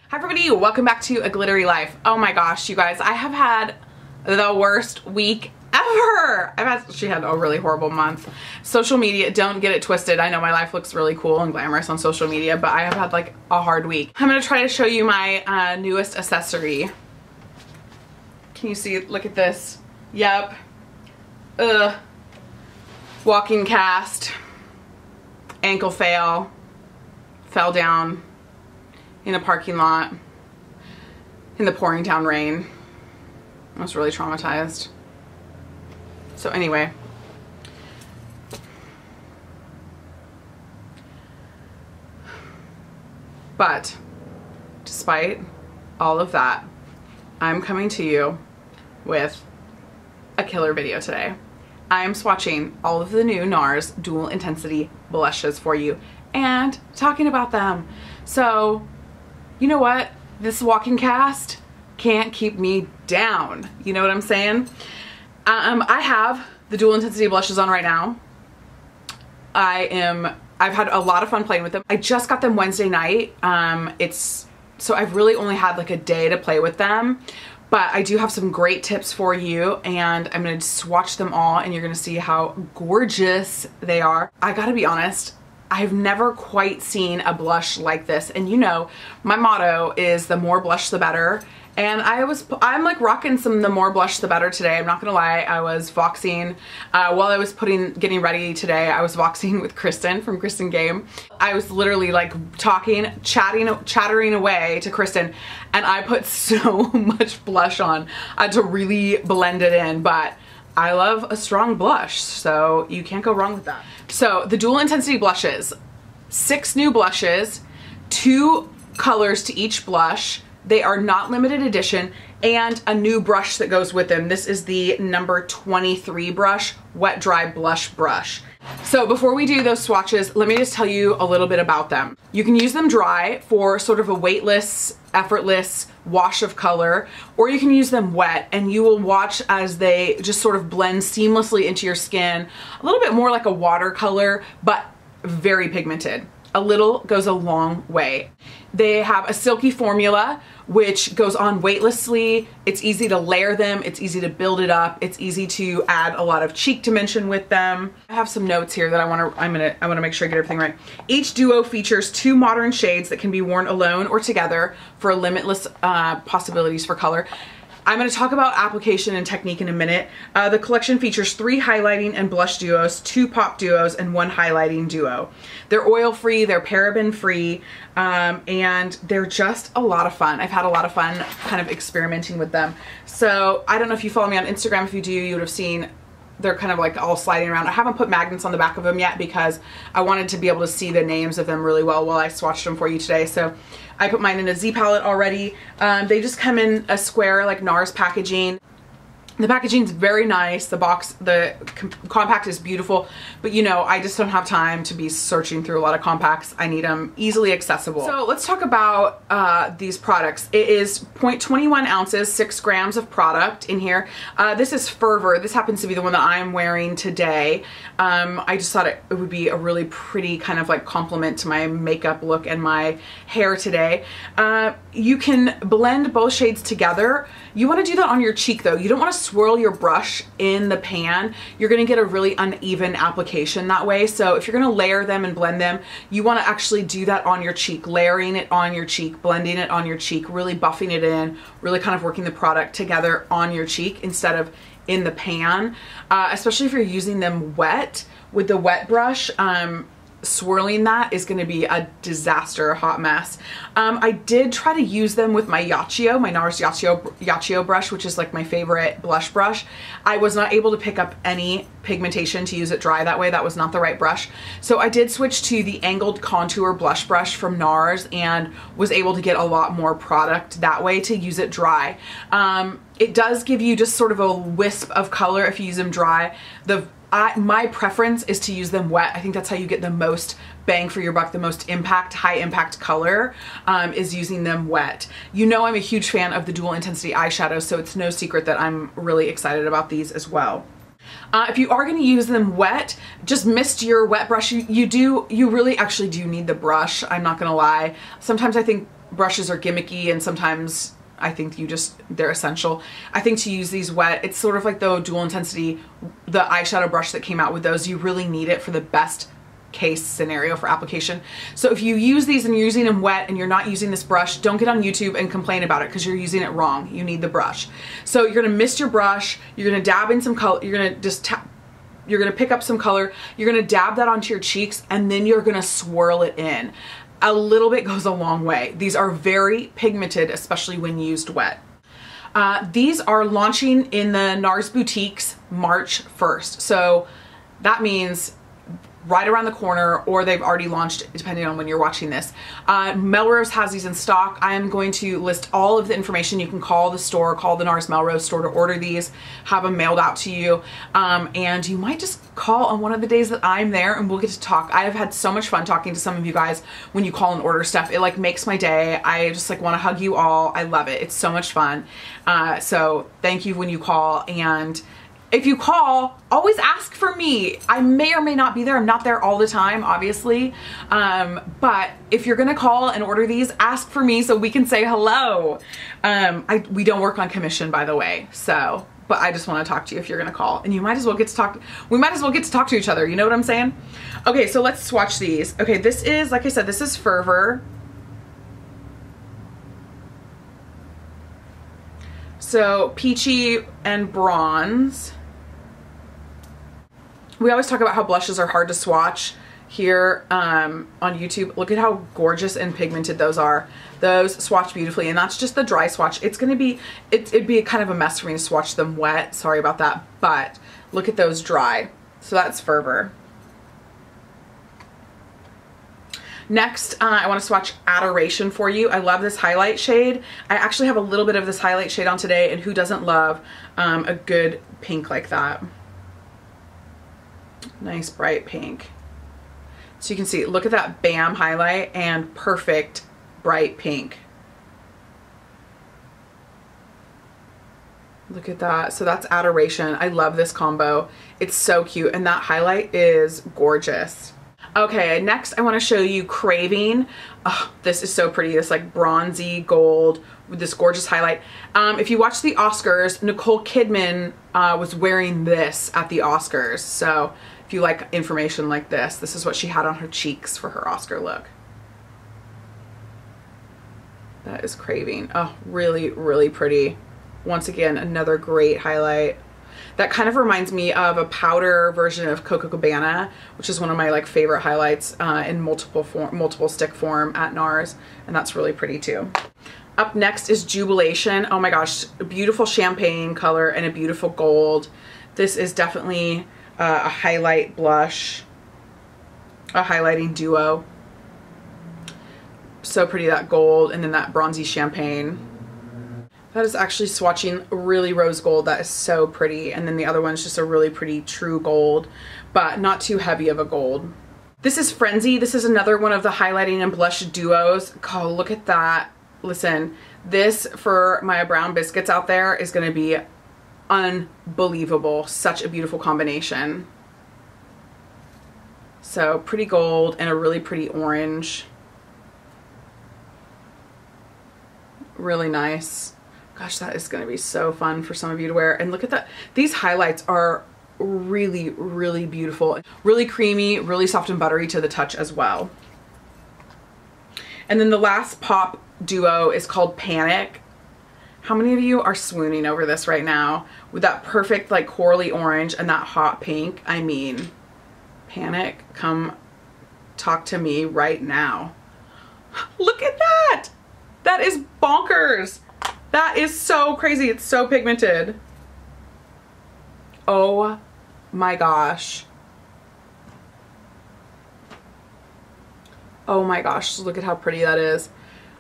Hi everybody, welcome back to A Glittery Life. Oh my gosh, you guys, I have had the worst week ever. I've actually had a really horrible month. Social media, don't get it twisted. I know my life looks really cool and glamorous on social media, but I have had like a hard week. I'm gonna try to show you my newest accessory. Can you see? Look at this. Yep. Ugh. Walking cast. Ankle fail. Fell down in a parking lot in the pouring down rain. I was really traumatized. So anyway, but despite all of that, I'm coming to you with a killer video today. I am swatching all of the new NARS Dual Intensity blushes for you and talking about them. So, you know what? This walking cast can't keep me down. You know what I'm saying? I have the Dual Intensity blushes on right now. I've had a lot of fun playing with them. I just got them Wednesday night. So I've really only had like a day to play with them, but I do have some great tips for you, and I'm gonna swatch them all and you're gonna see how gorgeous they are. I gotta be honest, I've never quite seen a blush like this, and you know my motto is the more blush the better, and I'm like rocking some the more blush the better today. I'm not gonna lie, I was voxing while I was getting ready today. I was voxing with Kristen from Kristen Game. I was literally like chattering away to Kristen, and I put so much blush on. I had to really blend it in, but I love a strong blush, so you can't go wrong with that. So the Dual Intensity blushes, 6 new blushes, 2 colors to each blush. They are not limited edition, and a new brush that goes with them. This is the number 23 brush, Wet Dry Blush Brush. So before we do those swatches, let me just tell you a little bit about them. You can use them dry for sort of a weightless, effortless wash of color, or you can use them wet and you will watch as they just sort of blend seamlessly into your skin. A little bit more like a watercolor, but very pigmented. A little goes a long way. They have a silky formula which goes on weightlessly. It's easy to layer them, it's easy to build it up, it's easy to add a lot of cheek dimension with them. I have some notes here that I want to make sure I get everything right. Each duo features 2 modern shades that can be worn alone or together for limitless possibilities for color. I'm going to talk about application and technique in a minute. The collection features 3 highlighting and blush duos, 2 pop duos, and 1 highlighting duo. They're oil-free, they're paraben-free, and they're just a lot of fun. I've had a lot of fun kind of experimenting with them. So I don't know if you follow me on Instagram. If you do, you would have seen they're kind of like all sliding around. I haven't put magnets on the back of them yet because I wanted to be able to see the names of them really well while I swatched them for you today. So I put mine in a Z palette already. They just come in a square like NARS packaging. The packaging's very nice. The box, the compact is beautiful, but you know, I just don't have time to be searching through a lot of compacts. I need them easily accessible. So let's talk about these products. It is 0.21 ounces, 6 grams of product in here. This is Fervor. This happens to be the one that I'm wearing today. I just thought it would be a really pretty kind of like complement to my makeup look and my hair today. You can blend both shades together. You want to do that on your cheek though. You don't want to swirl your brush in the pan. You're going to get a really uneven application that way. So if you're going to layer them and blend them, you want to actually do that on your cheek, layering it on your cheek, blending it on your cheek, really buffing it in, really kind of working the product together on your cheek instead of in the pan, especially if you're using them wet with the wet brush. Swirling that is going to be a disaster, a hot mess. I did try to use them with my Yaccio, my NARS Yaccio brush, which is like my favorite blush brush. I was not able to pick up any pigmentation to use it dry that way. That was not the right brush. So I did switch to the angled contour blush brush from NARS and was able to get a lot more product that way to use it dry. It does give you just sort of a wisp of color if you use them dry. My preference is to use them wet. I think that's how you get the most bang for your buck, the most impact, high impact color, is using them wet. You know I'm a huge fan of the Dual Intensity eyeshadows, so it's no secret that I'm really excited about these as well. If you are going to use them wet, just mist your wet brush. You really actually do need the brush. I'm not going to lie. Sometimes I think brushes are gimmicky and sometimes I think they're essential. I think to use these wet, it's sort of like the dual intensity, the eyeshadow brush that came out with those. You really need it for the best case scenario for application. So if you use these and you're using them wet and you're not using this brush, don't get on YouTube and complain about it because you're using it wrong. You need the brush. So you're gonna mist your brush, you're gonna dab in some color, you're gonna just tap, you're gonna pick up some color, you're gonna dab that onto your cheeks, and then you're gonna swirl it in. A little bit goes a long way. These are very pigmented, especially when used wet. These are launching in the NARS boutiques March 1st. So that means right around the corner, or they've already launched depending on when you're watching this. Melrose has these in stock. I am going to list all of the information. You can call the store, call the NARS Melrose store to order these, have them mailed out to you. And you might just call on one of the days that I'm there and we'll get to talk. I have had so much fun talking to some of you guys when you call and order stuff. It like makes my day. I just like want to hug you all. I love it. It's so much fun. So thank you when you call, and if you call, always ask for me. I may or may not be there. I'm not there all the time, obviously. But if you're gonna call and order these, ask for me so we can say hello. We don't work on commission, by the way. So, but I just wanna talk to you if you're gonna call. And you might as well get to talk, we might as well get to talk to each other. You know what I'm saying? Okay, so let's swatch these. Okay, this is, like I said, this is Fervor. So peachy and bronze. We always talk about how blushes are hard to swatch here on YouTube. Look at how gorgeous and pigmented those are. Those swatch beautifully, and that's just the dry swatch. It's gonna be, it'd be kind of a mess for me to swatch them wet. Sorry about that, but look at those dry. So that's Fervor. Next, I want to swatch Adoration for you. I love this highlight shade. I actually have a little bit of this highlight shade on today, and who doesn't love a good pink like that? Nice bright pink. So you can see, look at that bam highlight and perfect bright pink. Look at that. So that's Adoration. I love this combo. It's so cute, and that highlight is gorgeous. Okay, next I want to show you Craving. Oh, this is so pretty. This like bronzy gold with this gorgeous highlight. If you watch the Oscars, Nicole Kidman was wearing this at the Oscars. So if you like information like this, this is what she had on her cheeks for her Oscar look. That is Craving. Oh, really, really pretty. Once again, another great highlight. That kind of reminds me of a powder version of Coco Cabana, which is one of my like favorite highlights in multiple stick form at NARS, and that's really pretty too. Up next is Jubilation. Oh my gosh, a beautiful champagne color and a beautiful gold. This is definitely a highlight blush, a highlighting duo. So pretty, that gold and then that bronzy champagne. That is actually swatching really rose gold. That is so pretty. And then the other one's just a really pretty true gold, but not too heavy of a gold. This is Frenzy. This is another one of the highlighting and blush duos. Oh, look at that. Listen, this for my brown biscuits out there is gonna be unbelievable. Such a beautiful combination. So pretty gold and a really pretty orange. Really nice. Gosh, that is going to be so fun for some of you to wear. And look at that. These highlights are really, really beautiful. Really creamy, really soft and buttery to the touch as well. And then the last pop duo is called Panic. How many of you are swooning over this right now? With that perfect like corally orange and that hot pink. I mean, Panic, come talk to me right now. Look at that. That is bonkers. That is so crazy. It's so pigmented. Oh my gosh. Oh my gosh, look at how pretty that is.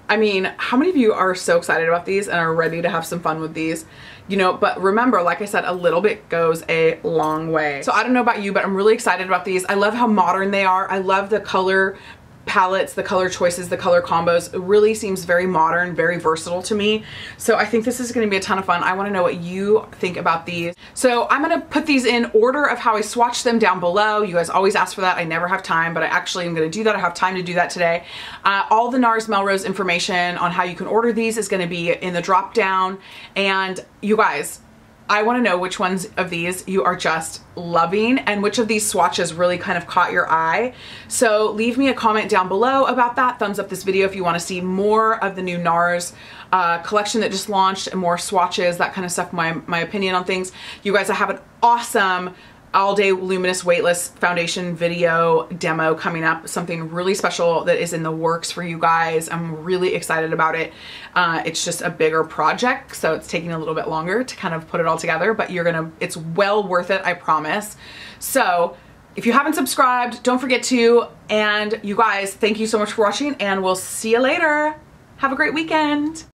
I mean, how many of you are so excited about these and are ready to have some fun with these? You know, but remember, like I said, a little bit goes a long way. So I don't know about you, but I'm really excited about these. I love how modern they are. I love the color palettes, the color choices, the color combos. It really seems very modern, very versatile to me. So I think this is gonna be a ton of fun. I wanna know what you think about these. So I'm gonna put these in order of how I swatch them down below. You guys always ask for that. I never have time, but I actually am gonna do that. I have time to do that today. All the NARS Melrose information on how you can order these is gonna be in the drop down. And you guys, I want to know which ones of these you are just loving and which of these swatches really kind of caught your eye. So leave me a comment down below about that. Thumbs up this video if you want to see more of the new NARS collection that just launched and more swatches, that kind of stuff, my opinion on things. You guys, I have an awesome all day luminous weightless foundation video demo coming up, something really special that is in the works for you guys. I'm really excited about it. It's just a bigger project, so it's taking a little bit longer to kind of put it all together, but it's well worth it, I promise. So if you haven't subscribed, don't forget to, and you guys, thank you so much for watching, and we'll see you later. Have a great weekend.